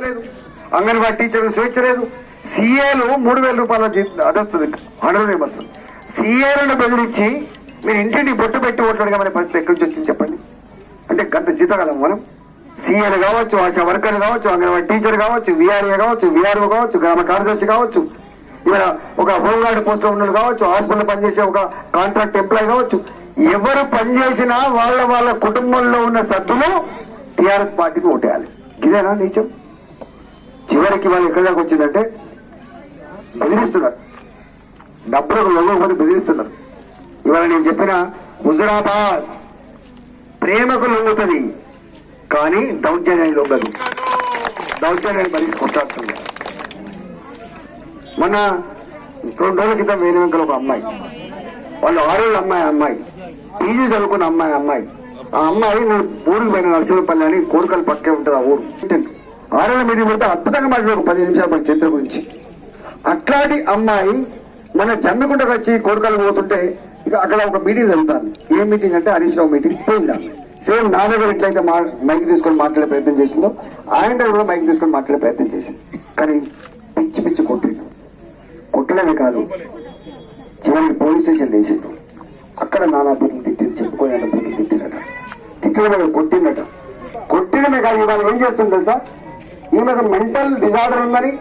లేదు, అంగన్వాడీ టీచర్లు స్వేచ్ఛ లేదు, సీఏలు 3,000 రూపాయల అదొస్తుంది, హండ్రెడ్ వస్తుంది. సీఏలను బెదిరించి మీరు ఇంటింటి బొట్టు పెట్టి ఓట్లాడుగా మన పరిస్థితి ఎక్కడి నుంచి వచ్చింది చెప్పండి. అంటే గంత జీతగలం మనం. సీఏలు కావచ్చు, ఆశా వర్కర్లు కావచ్చు, అంగన్వాడీ టీచర్ కావచ్చు, విఆర్ఏ కావచ్చు, విఆర్ఓ కావచ్చు, గ్రామ కార్యదర్శి కావచ్చు, ఇవాళ ఒక హోంగార్డ్ పోస్ట్ లో ఉన్న కావచ్చు, హాస్పిటల్ పనిచేసే ఒక కాంట్రాక్ట్ ఎంప్లాయీ కావచ్చు, ఎవరు పనిచేసినా వాళ్ళ కుటుంబంలో ఉన్న సభ్యులు టీఆర్ఎస్ పార్టీకి ఓటేయాలి. ఇదేనా నీచం? చివరికి వాళ్ళు ఎక్కడి దాకా వచ్చిందంటే బెదిరిస్తున్నారు, డబ్బులకు లొంగకపోతే బెదిరిస్తున్నారు. ఇవాళ నేను చెప్పిన హుజురాబాద్ ప్రేమకు లొంగుతుంది కానీ దౌర్జన్యాన్ని లొంగదు, దౌర్జన్యాన్ని భరించి కొట్టాడుతుంది. మొన్న 2 రోజుల క్రితం వేణువెంకల ఒక అమ్మాయి, వాళ్ళు 6 ఏళ్ళ అమ్మాయి పీజీ చదువుకున్న అమ్మాయి ఆ అమ్మాయి నేను ఊరికి పోయిన నరసింహపల్లి అని కోరికలు పక్కే ఉంటుంది ఆ ఊరు. 6 ఏళ్ళ మీటింగ్ పెడితే అద్భుతంగా మాట్లాడు, ఒక 10 నిమిషాల మన చరిత్ర గురించి. అట్లాంటి అమ్మాయి మన జమ్మికుంటకు వచ్చి కోరికలు పోతుంటే ఇక అక్కడ ఒక మీటింగ్ జరుగుతాను. ఏ మీటింగ్ అంటే హరీష్ రావు మీటింగ్ పోయిందా. సేమ్ నా దగ్గర ఎట్లయితే మైక్ తీసుకొని మాట్లాడే ప్రయత్నం చేసిందో ఆయన దగ్గర కూడా మైక్ తీసుకొని మాట్లాడే ప్రయత్నం చేసింది. కానీ పిచ్చి కొట్టిండు. కొట్టడమే కాదు, చివరికి పోలీస్ స్టేషన్ వేసిండు. అక్కడ నానా బుద్ధులు తిట్టింది, చెప్పుకొని బుద్ధులు తిట్టినట, తిట్టడమే కొట్టిందట. కొట్టడమే కాదు, ఇవాళ ఏం చేస్తుంది తెలుసా, ఈమెకు మెంటల్ డిజార్డర్ ఉందని,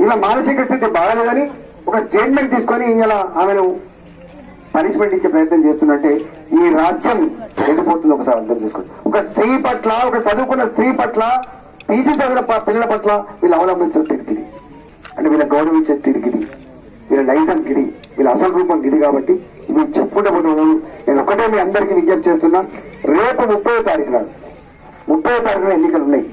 ఇలా మానసిక స్థితి బాగలేదని ఒక స్టేట్మెంట్ తీసుకొని ఇలా ఆమెను పనిష్మెంట్ ఇచ్చే ప్రయత్నం చేస్తున్నట్టే ఈ రాజ్యం ఎదిపోతుంది. ఒకసారి అర్థం చేసుకోండి. ఒక స్త్రీ పట్ల, ఒక చదువుకున్న స్త్రీ పట్ల, పీజీ చదివిన పిల్లల పట్ల వీళ్ళు అవలంబిస్తున్న తిరిగిది అంటే వీళ్ళ గౌరవించే తిరిగిది, వీళ్ళ నైజం గిది, వీళ్ళ అసలు రూపం గిది. కాబట్టి ఇవి చెప్పుకుంటే పోతున్నాను. నేను ఒకటే మీ అందరికీ విజ్ఞప్తి చేస్తున్నా, రేపు 30వ తారీఖున ఎన్నికలు ఉన్నాయి.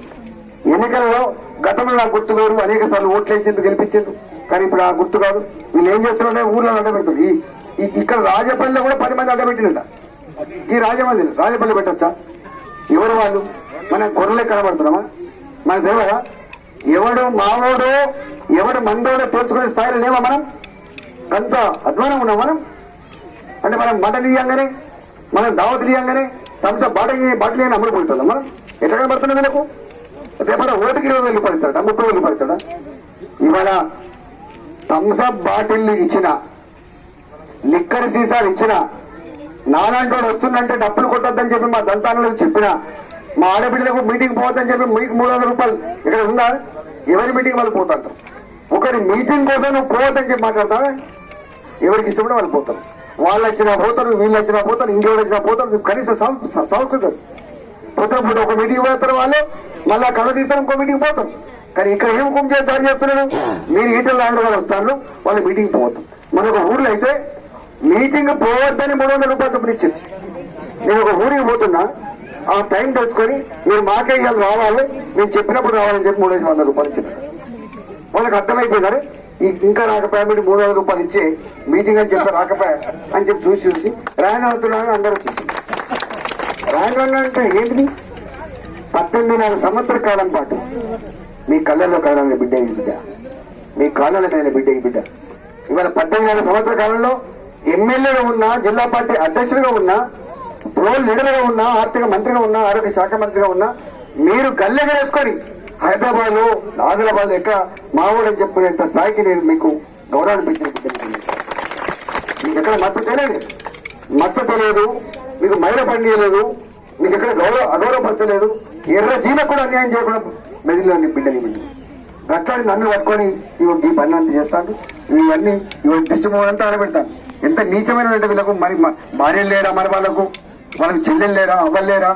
ఎన్నికలలో గతంలో నాకు గుర్తు వేరు, అనేక సార్లు ఓట్లేసేందుకు గెలిపించారు. కానీ ఇప్పుడు ఆ గుర్తు కాదు. వీళ్ళు ఏం చేస్తున్నారంటే ఊర్లో అడ్డబెడుతుంది. ఇక్కడ రాజపల్లిలో కూడా 10 మంది అడ్డబెట్టిందంట. ఈ రాజపల్లి పెట్టచ్చా? ఎవరు వాళ్ళు? మనం గొర్రెలే కనబడుతున్నామా? మనకు తెలియదా? ఎవడు మావోడో ఎవడు మందోడో తోచుకునే స్థాయిలో లేవా మనం? అంత అధ్వానం ఉన్నాం మనం. అంటే మనం మటన్ ఇయ్యంగానే, మనం దావతులు ఇయ్యంగానే థమ్సప్ బాటిల్ అని అమ్ముడుపోతుంటాం మనం. ఎట్లా కనబడుతున్నాం వీళ్ళకు? రేపటి ఓటుకి 20,000 రూపాయలు ఇస్తాడా, 30,000 రూపాయలు ఇస్తాడా? ఇవాళ థమ్సప్ బాటిల్ ఇచ్చిన, లిక్కర్ సీసాలు ఇచ్చిన, నాలాంటి వస్తుందంటే డబ్బులు కొట్టొద్దని చెప్పి మా దంతాలను చెప్పిన, మా ఆడబిడ్డలకు మీటింగ్ పోవద్దని చెప్పి మీకు 300 రూపాయలు ఇక్కడ ఉందా? ఎవరి మీటింగ్ వాళ్ళు పోతారు. ఒకరి మీటింగ్ కోసం నువ్వు పోవద్దని చెప్పి మాట్లాడతావా? ఎవరికి ఇష్టపడి వాళ్ళు పోతారు. వాళ్ళు వచ్చినా పోతారు, వీళ్ళు వచ్చినా పోతారు, ఇంకెవరు వచ్చినా పోతారు. కనీసం సంస్కృతి పొద్దున ఒక మీటింగ్ పోతారు వాళ్ళు, మళ్ళా కళ్ళ తీస్తారు, ఇంకో మీటింగ్ పోతారు. కానీ ఇక్కడ ఏం కుంచే దాడి చేస్తున్నాడు? మీరు ఈటలు లాంటి వాళ్ళు వస్తారు, వాళ్ళు మీటింగ్ పోవద్దు. మన ఒక ఊర్లో అయితే మీటింగ్ పోవద్దని 300 రూపాయలు చొప్పున ఇచ్చింది. నేను ఒక ఊరికి పోతున్నా, ఆ టైం తెలుసుకొని మీరు మాకే ఇవాళ రావాలి, నేను చెప్పినప్పుడు రావాలని చెప్పి 300 రూపాయలు ఇచ్చింది. వాళ్ళకి అర్థమైపోయిందని ఇంకా రాకపోయా, మీరు 300 రూపాయలు ఇచ్చి మీటింగ్ అని చెప్పి రాకపోయా అని చెప్పి చూసి రాయన అవుతున్నాను అందరూ చూసి. రాయన అంటే ఏంటిది? 18 సంవత్సర కాలం పాటు మీ కళ్ళల్లో కాలంలో బిడ్డ ఈ బిడ్డ, మీ కాళ్ళలో కైన బిడ్డ ఈ బిడ్డ. ఇవాళ 18 సంవత్సర కాలంలో ఎమ్మెల్యేగా ఉన్నా, జిల్లా పార్టీ అధ్యక్షుడిగా ఉన్నా, ప్రో లీడర్గా ఉన్నా, ఆర్థిక మంత్రిగా ఉన్నా, ఆరోగ్య శాఖ మంత్రిగా ఉన్నా, మీరు గల్లెగా వేసుకొని హైదరాబాద్ లో, ఆదిలాబాద్ ఎక్కడ మావోడని చెప్పుకునేంత స్థాయికి నేను మీకు గౌరవాన్ని పెంచిన మీకు ఎక్కడ మచ్చ తెలియదు, మీకు మైల పండియలేదు, మీకు ఎక్కడ అగౌరవపరచలేదు, ఎర్ర జీలకు కూడా అన్యాయం చేయకుండా మెదిలోని బిడ్డని గట్లాడి నన్ను పట్టుకొని ఈ పని అంతా చేస్తాను. ఇవన్నీ దిష్టి అంతా ఆడబెడతాను. ఎంత నీచమైన వీళ్ళకు. మరి భార్యలు లేరా, మరి వాళ్ళకి చెల్లెలు లేరా, అవ్వలు లేరా,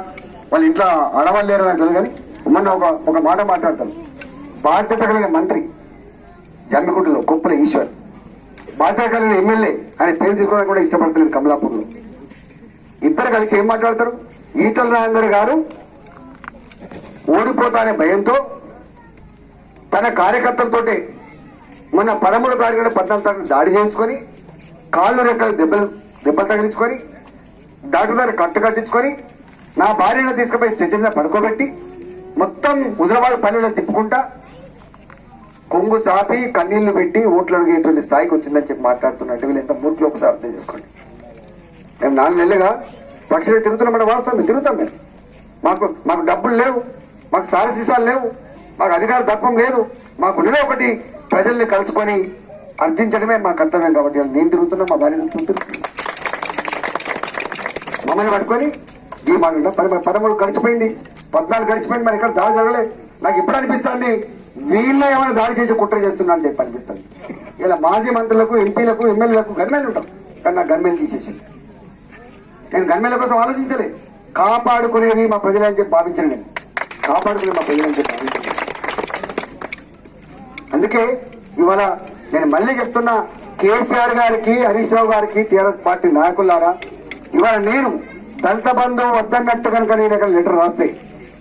వాళ్ళ ఇంట్లో ఆడవాళ్ళు లేరా నాకు తెలియదు. కానీ మొన్న ఒక మాట మాట్లాడతాను. బాధ్యత కలిగిన మంత్రి జమ్మికుంటలో కొప్పుల ఈశ్వర్, బాధ్యత కలిగిన ఎమ్మెల్యే, ఆయన పేరు తీసుకోవడానికి కూడా ఇష్టపడతలేదు కమలాపూర్లో. ఇద్దరు కలిసి ఏం మాట్లాడతారు? ఈటల రాజేందర్ గారు ఓడిపోతానే భయంతో తన కార్యకర్తలతోటే మొన్న 13 తారీఖున 14 తారీఖున దాడి చేయించుకొని, కాళ్ళు రెక్కలు దెబ్బలు తగిలించుకొని, డాక్టర్ దగ్గర కట్టించుకొని, నా భార్యను తీసుకుపోయి స్టేషన్ మీద పడుకోబెట్టి మొత్తం హుజరాబాద్ పల్లెలో తిప్పుకుంటా కొంగు చాపి కన్నీళ్లు పెట్టి ఓట్లు అడిగేటువంటి స్థాయికి వచ్చిందని చెప్పి మాట్లాడుతున్నట్టు వీళ్ళు ఎంత మూర్ఖులు ఒకసారి అర్థం చేసుకోండి. మేము 4 నెలలుగా పక్షులు తిరుగుతున్నాం, వాస్తవం తిరుగుతాం. మేము మాకు డబ్బులు లేవు, మాకు సారసీసాలు లేవు, మాకు అధికార తత్వం లేదు. మాకున్నదే ఒకటి, ప్రజల్ని కలుసుకొని అర్జించడమే మా కర్తవ్యం. కాబట్టి నేను తిరుగుతున్నా, మా భార్య తిరుగుతుంది, మమ్మల్ని పట్టుకొని ఈ మాట 13 గడిచిపోయింది, 14 గడిచిపోయింది, మరి ఇక్కడ దాడి జరగలేదు. నాకు ఇప్పుడు అనిపిస్తుంది వీళ్ళ ఏమైనా దాడి చేసి కుట్ర చేస్తున్నా అని చెప్పి అనిపిస్తుంది. ఇలా మాజీ మంత్రులకు, ఎంపీలకు, ఎమ్మెల్యేలకు గన్మెన్లు ఉంటాం, కానీ నాకు గన్మెన్ తీసేసి నేను గన్మెన్ల కోసం ఆలోచించలే. కాపాడుకునేది మా ప్రజలని చెప్పి భావించను, నేను కాపాడుకునే మా ప్రజలని చెప్పి భావించను. అందుకే ఇవాళ నేను మళ్ళీ చెప్తున్నా, కేసీఆర్ గారికి, హరీష్ రావు గారికి, టీఆర్ఎస్ పార్టీ నాయకులారా, ఇవాళ నేను దళిత బంధు వద్దన్నట్టు కనుక నేను ఇక్కడ లెటర్ రాస్తే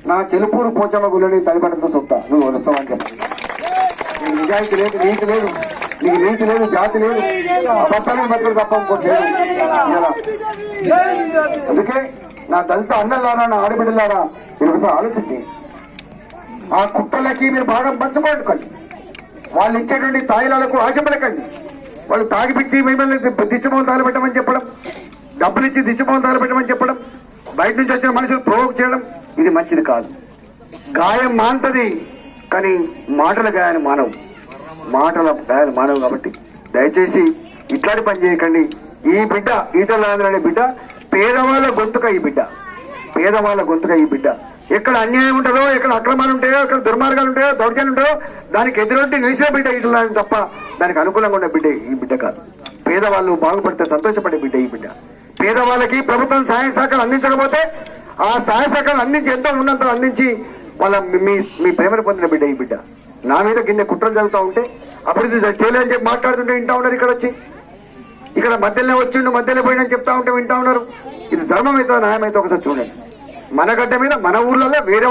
నా చెలుపూరు పోచమ్మ గుళ్ళని తడిపడతో చెప్తా, నువ్వు వస్తావని చెప్పి. నీకు నిజాయితీ లేదు, నీతి లేదు, నీకు నీతి లేదు, జాతి లేదు, అబద్ధాలు బతులు తప్ప ఇంకోటి లేదు. అందుకే నా దళిత అన్నలారా, నా ఆడబిడ్డలారా, మీరు ఒకసారి ఆలోచించి ఆ కుట్రలకి మీరు భాగం పంచుకోండి. వాళ్ళు ఇచ్చేటువంటి తాయిలాలకు ఆశపడకండి. వాళ్ళు తాగిపిచ్చి మిమ్మల్ని దిచ్చమోహం తగలబెట్టమని చెప్పడం, డబ్బులు ఇచ్చి దిచ్చమోహం తగలబెట్టమని చెప్పడం, బయట నుంచి వచ్చిన మనుషులు ప్రోవోక్ చేయడం, ఇది మంచిది కాదు. గాయం మాంటది, కానీ మాటల గాయాన్ని మానవు, మాటల గాయాలు మానవు. కాబట్టి దయచేసి ఇట్లాంటి పని చేయకండి. ఈ బిడ్డ ఈటల రాజేందర్ అనే బిడ్డ పేదవాళ్ళ గొంతుక, ఈ బిడ్డ పేదవాళ్ళ గొంతుక, ఈ బిడ్డ ఎక్కడ అన్యాయం ఉంటుందో, ఎక్కడ అక్రమాలు ఉంటాయో, ఎక్కడ దుర్మార్గాలు ఉంటాయో, దౌర్జన్యం ఉంటాయో దానికి ఎదురొట్టి నిలిచే బిడ్డ ఈటల రాజేందర్ తప్ప దానికి అనుకూలంగా ఉన్న బిడ్డ ఈ బిడ్డ కాదు. పేదవాళ్ళు బాగుపడితే సంతోషపడే బిడ్డ ఈ బిడ్డ. పేదవాళ్ళకి ప్రభుత్వం సహాయ సహకారాలు అందించకపోతే ఆ సహాయ సహకారాలు అందించి ఎంతో ఉన్నంత అందించి వాళ్ళ మీ ప్రేమను పొందిన బిడ్డ ఈ బిడ్డ. నా మీద కింద కుట్రలు జరుగుతూ ఉంటే అభివృద్ధి చేయలేదని చెప్పి మాట్లాడుతుంటే వింటా ఉన్నారు. ఇక్కడ వచ్చి ఇక్కడ మధ్యలో వచ్చిండు, మధ్యలో పోయినని చెప్తా ఉంటే వింటా ఉన్నారు. ఇది ధర్మం అయితే న్యాయం అయితే ఒకసారి చూడండి. మన గడ్డ మీద మన ఊర్లలో వేరే